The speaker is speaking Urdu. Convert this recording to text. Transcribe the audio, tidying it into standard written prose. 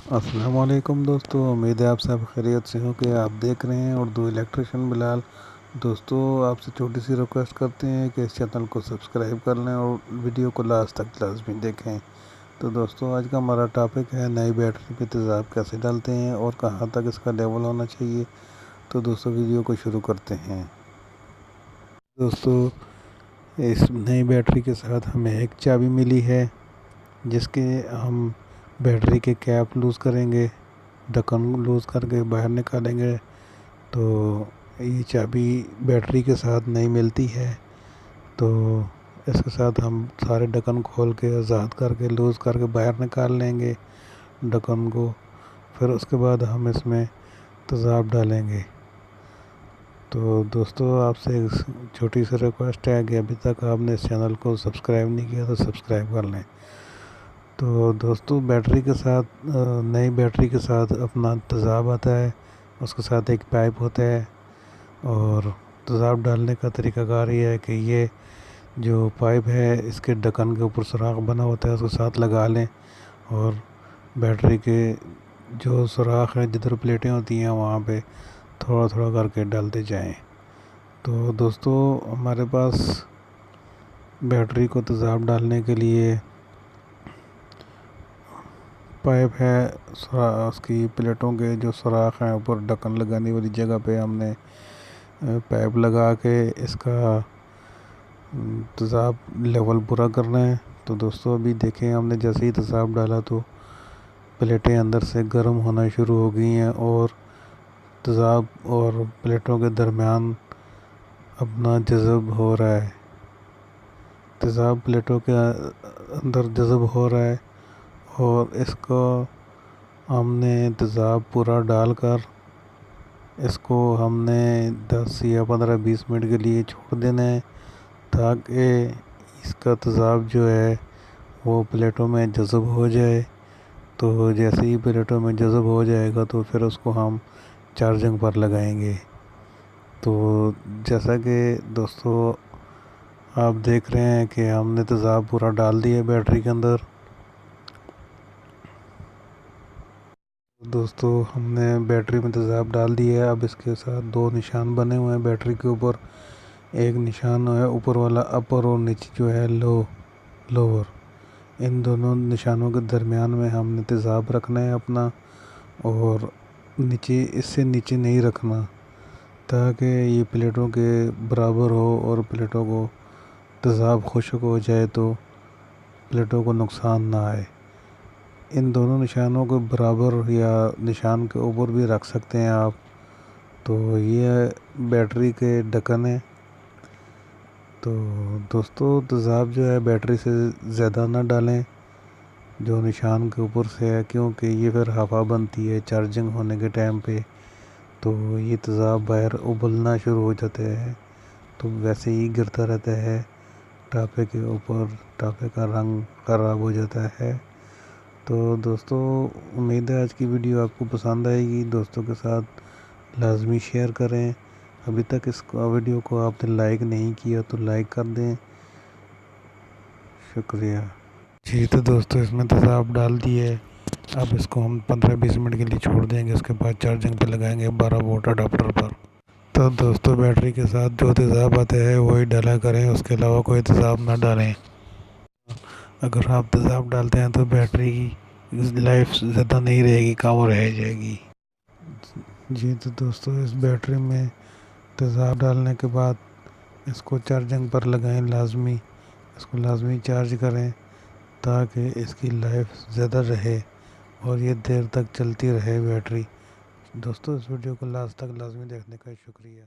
السلام علیکم دوستو، امید ہے آپ سب خیریت سے ہوں کہ آپ دیکھ رہے ہیں اردو الیکٹریشین بلال۔ دوستو آپ سے چھوٹی سی ریکویسٹ کرتے ہیں کہ اس چینل کو سبسکرائب کر لیں اور ویڈیو کو لاسٹ تک لازمی دیکھیں۔ تو دوستو آج کا ہمارا ٹاپک ہے نئی بیٹری پہ تیزاب کیسے ڈالتے ہیں اور کہاں تک اس کا لیول ہونا چاہیے۔ تو دوستو ویڈیو کو شروع کرتے ہیں۔ دوستو اس نئی بیٹری کے ساتھ ہمیں ایک چابی ملی ہے جس کے ہم بیٹری کے کیپ لوز کریں گے، ڈھکن لوز کر کے باہر نکالیں گے تو یہ چابی بیٹری کے ساتھ نہیں ملتی ہے۔ تو اس کے ساتھ ہم سارے ڈھکن کھول کے آزاد کر کے لوز کر کے باہر نکال لیں گے ڈھکن کو۔ پھر اس کے بعد ہم اس میں تیزاب ڈالیں گے۔ تو دوستو آپ سے چھوٹی سی ریکویسٹ ہے کہ ابھی تک آپ نے اس چینل کو سبسکرائب نہیں کیا تو سبسکرائب کر لیں۔ تو دوستو بیٹری کے ساتھ نئی بیٹری کے ساتھ اپنا تیزاب آتا ہے، اس کے ساتھ ایک پائپ ہوتا ہے، اور تیزاب ڈالنے کا طریقہ کار یہ ہے کہ یہ جو پائپ ہے اس کے ڈھکن کے اوپر سوراخ بنا ہوتا ہے، اس کے ساتھ لگا لیں اور بیٹری کے جو سوراخ ہے جدھر پلیٹیں ہوتی ہیں وہاں پہ تھوڑا تھوڑا کر کے ڈالتے جائیں۔ تو دوستو ہمارے پاس بیٹری کو تیزاب ڈالنے کے لیے پائپ ہے، اس کی پلیٹوں کے جو سوراخ ہیں اوپر ڈھکن لگانے والی جگہ پہ ہم نے پائپ لگا کے اس کا تیزاب لیول پورا کرنا ہے۔ تو دوستو ابھی دیکھیں ہم نے جیسے ہی تیزاب ڈالا تو پلیٹیں اندر سے گرم ہونا شروع ہو گئی ہیں اور تیزاب اور پلیٹوں کے درمیان اپنا جذب ہو رہا ہے، تیزاب پلیٹوں کے اندر جذب ہو رہا ہے، اور اس کو ہم نے تیزاب پورا ڈال کر اس کو ہم نے 10 یا 15-20 منٹ کے لیے چھوڑ دینا ہے تاکہ اس کا تیزاب جو ہے وہ پلیٹوں میں جذب ہو جائے۔ تو جیسے ہی پلیٹوں میں جذب ہو جائے گا تو پھر اس کو ہم چارجنگ پر لگائیں گے۔ تو جیسا کہ دوستو آپ دیکھ رہے ہیں کہ ہم نے تیزاب پورا ڈال دیا بیٹری کے اندر۔ دوستو ہم نے بیٹری میں تیزاب ڈال دیا ہے، اب اس کے ساتھ 2 نشان بنے ہوئے ہیں بیٹری کے اوپر، ایک نشان ہے اوپر والا اپر اور نیچے جو ہے لوور۔ ان دونوں نشانوں کے درمیان میں ہم نے تیزاب رکھنا ہے اپنا، اور نیچے اس سے نیچے نہیں رکھنا تاکہ یہ پلیٹوں کے برابر ہو اور پلیٹوں کو تیزاب خشک ہو جائے تو پلیٹوں کو نقصان نہ آئے۔ ان دونوں نشانوں کو برابر یا نشان کے اوپر بھی رکھ سکتے ہیں آپ۔ تو یہ بیٹری کے ڈھکن ہیں۔ تو دوستو تیزاب جو ہے بیٹری سے زیادہ نہ ڈالیں جو نشان کے اوپر سے ہے، کیونکہ یہ پھر ہوا بنتی ہے چارجنگ ہونے کے ٹائم پہ، تو یہ تیزاب باہر ابلنا شروع ہو جاتے ہیں تو ویسے ہی گرتا رہتا ہے ٹاپے کے اوپر، ٹاپے کا رنگ خراب ہو جاتا ہے۔ تو دوستو امید ہے آج کی ویڈیو آپ کو پسند آئے گی، دوستوں کے ساتھ لازمی شیئر کریں۔ ابھی تک اس ویڈیو کو آپ نے لائک نہیں کیا تو لائک کر دیں، شکریہ جی۔ تو دوستو اس میں تیزاب ڈال دیے، اب اس کو ہم 15-20 منٹ کے لیے چھوڑ دیں گے، اس کے بعد چارجنگ پہ لگائیں گے 12 وولٹ اڈاپٹر پر۔ تو دوستو بیٹری کے ساتھ جو تیزاب آتا ہے وہی ڈالا کریں، اس کے علاوہ کوئی تیزاب نہ ڈالیں۔ اگر آپ تیزاب ڈالتے ہیں تو بیٹری کی لائف زیادہ نہیں رہے گی، کم رہ جائے گی جی۔ تو دوستو اس بیٹری میں تیزاب ڈالنے کے بعد اس کو چارجنگ پر لگائیں، لازمی اس کو لازمی چارج کریں تاکہ اس کی لائف زیادہ رہے اور یہ دیر تک چلتی رہے بیٹری۔ دوستو اس ویڈیو کو لاسٹ تک لازمی دیکھنے کا شکریہ۔